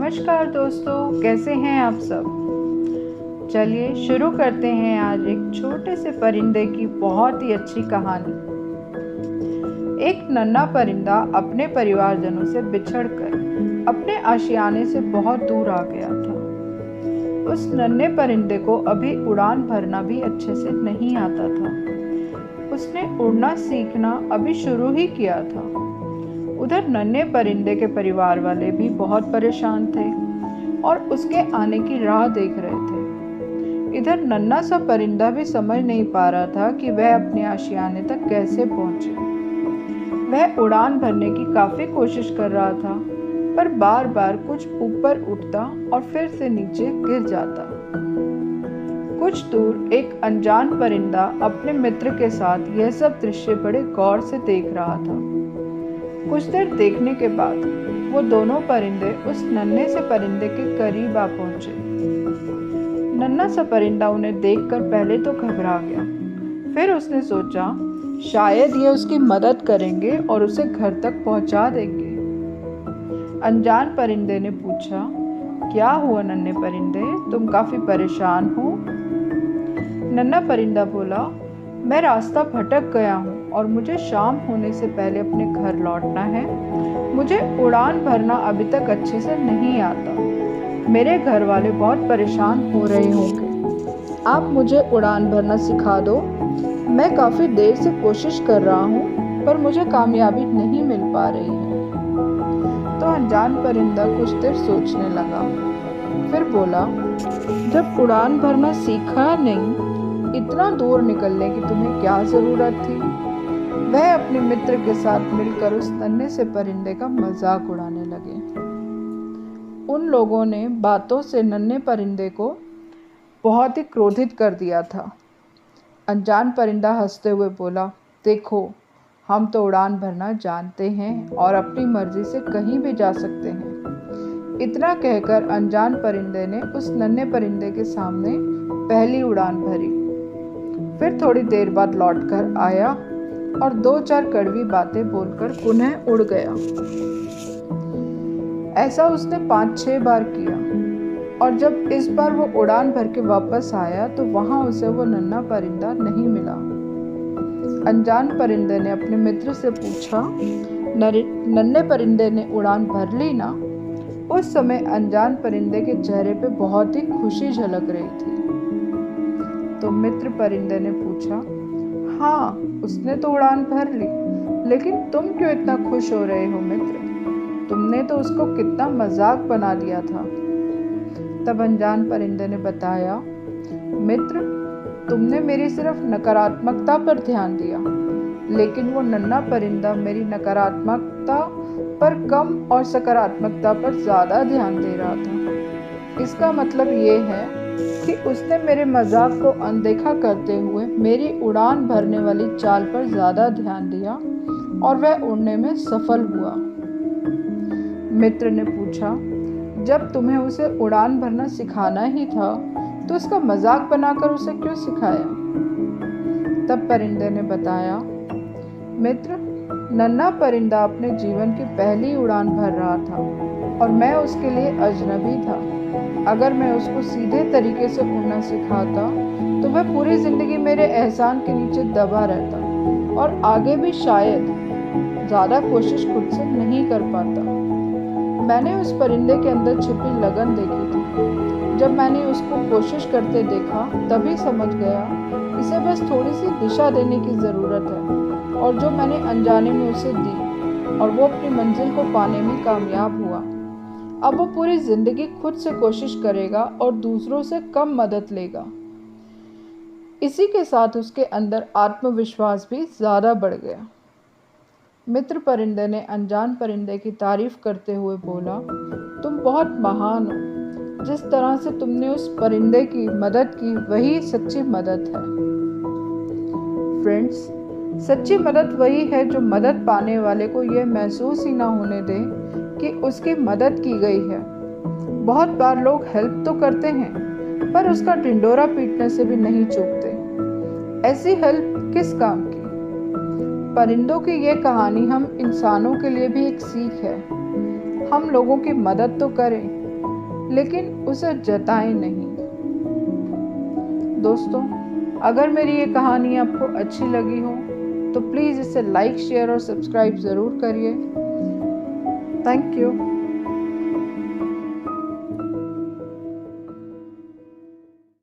नमस्कार दोस्तों, कैसे हैं आप सब। चलिए शुरू करते हैं आज एक छोटे से परिंदे की बहुत ही अच्छी कहानी। एक नन्हा परिंदा अपने परिवारजनों से बिछड़कर अपने आशियाने से बहुत दूर आ गया था। उस नन्हे परिंदे को अभी उड़ान भरना भी अच्छे से नहीं आता था। उसने उड़ना सीखना अभी शुरू ही किया था। उधर नन्हे परिंदे के परिवार वाले भी बहुत परेशान थे और उसके आने की राह देख रहे थे। इधर नन्हा सा परिंदा भी समझ नहीं पा रहा था कि वह अपने आशियाने तक कैसे पहुंचे। वह उड़ान भरने की काफी कोशिश कर रहा था, पर बार बार कुछ ऊपर उठता और फिर से नीचे गिर जाता। कुछ दूर एक अनजान परिंदा अपने मित्र के साथ यह सब दृश्य बड़े गौर से देख रहा था। कुछ देर देखने के बाद वो दोनों परिंदे उस नन्हे से परिंदे के करीब आ पहुंचे। नन्हा सा परिंदा उन्हें देखकर पहले तो घबरा गया, फिर उसने सोचा शायद ये उसकी मदद करेंगे और उसे घर तक पहुंचा देंगे। अनजान परिंदे ने पूछा, क्या हुआ नन्हे परिंदे, तुम काफी परेशान हो। नन्हा परिंदा बोला, मैं रास्ता भटक गया हूँ और मुझे शाम होने से पहले अपने घर लौटना है। मुझे उड़ान भरना अभी तक अच्छे से नहीं आता। मेरे घर वाले बहुत परेशान हो रहे होंगे। आप मुझे उड़ान भरना सिखा दो। मैं काफ़ी देर से कोशिश कर रहा हूँ, पर मुझे कामयाबी नहीं मिल पा रही है। तो अनजान परिंदा कुछ देर सोचने लगा, फिर बोला, जब उड़ान भरना सीखा नहीं, इतना दूर निकलने की तुम्हें क्या ज़रूरत थी। वह अपने मित्र के साथ मिलकर उस नन्हे से परिंदे का मजाक उड़ाने लगे। उन लोगों ने बातों से नन्हे परिंदे को बहुत ही क्रोधित कर दिया था। अनजान परिंदा हंसते हुए बोला, देखो, हम तो उड़ान भरना जानते हैं और अपनी मर्जी से कहीं भी जा सकते हैं। इतना कहकर अनजान परिंदे ने उस नन्हे परिंदे के सामने पहली उड़ान भरी। फिर थोड़ी देर बाद लौटकर आया और 2-4 कड़वी बातें बोलकर पुनः उड़ गया। ऐसा उसने 5-6 बार किया और जब इस बार वो उड़ान भर के वापस आया तो वहां उसे वो नन्हा परिंदा नहीं मिला। अनजान परिंदे ने अपने मित्र से पूछा, नन्हे परिंदे ने उड़ान भर ली ना। उस समय अनजान परिंदे के चेहरे पे बहुत ही खुशी झलक रही थी। तो मित्र परिंदे ने पूछा, हाँ, उसने तो उड़ान भर ली, लेकिन तुम क्यों इतना खुश हो रहे हो मित्र। तुमने तो उसको कितना मजाक बना दिया था। तब अनजान परिंदे ने बताया, मित्र, तुमने मेरी सिर्फ नकारात्मकता पर ध्यान दिया, लेकिन वो नन्हा परिंदा मेरी नकारात्मकता पर कम और सकारात्मकता पर ज़्यादा ध्यान दे रहा था। इसका मतलब ये है कि उसने मेरे मजाक को अनदेखा करते हुए मेरी उड़ान भरने वाली चाल पर ज़्यादा ध्यान दिया और वह उड़ने में सफल हुआ। मित्र ने पूछा, जब तुम्हें उसे उड़ान भरना सिखाना ही था तो उसका मजाक बनाकर उसे क्यों सिखाया। तब परिंदे ने बताया, मित्र, नन्हा परिंदा अपने जीवन की पहली उड़ान भर रहा था और मैं उसके लिए अजनबी था। अगर मैं उसको सीधे तरीके से उड़ना सिखाता तो वह पूरी जिंदगी मेरे एहसान के नीचे दबा रहता और आगे भी शायद ज़्यादा कोशिश खुद से नहीं कर पाता। मैंने उस परिंदे के अंदर छिपी लगन देखी थी। जब मैंने उसको कोशिश करते देखा तभी समझ गया इसे बस थोड़ी सी दिशा देने की ज़रूरत है, और जो मैंने अनजाने में उसे दी और वो अपनी मंजिल को पाने में कामयाब हुआ। अब वो पूरी जिंदगी खुद से कोशिश करेगा और दूसरों से कम मदद लेगा। इसी के साथ उसके अंदर आत्मविश्वास भी ज़्यादा बढ़ गया। मित्र परिंदे ने अनजान परिंदे की तारीफ करते हुए बोला, तुम बहुत महान हो। जिस तरह से तुमने उस परिंदे की मदद की वही सच्ची मदद है। फ्रेंड्स, सच्ची मदद वही है जो मदद पाने वाले को यह महसूस ही ना होने दे कि उसकी मदद की गई है। बहुत बार लोग हेल्प तो करते हैं, पर उसका ढिंडोरा पीटने से भी नहीं चूकते। ऐसी हेल्प किस काम की। परिंदों की ये कहानी हम इंसानों के लिए भी एक सीख है। हम लोगों की मदद तो करें, लेकिन उसे जताए नहीं। दोस्तों, अगर मेरी ये कहानी आपको अच्छी लगी हो तो प्लीज़ इसे लाइक, शेयर और सब्सक्राइब ज़रूर करिए। Thank you.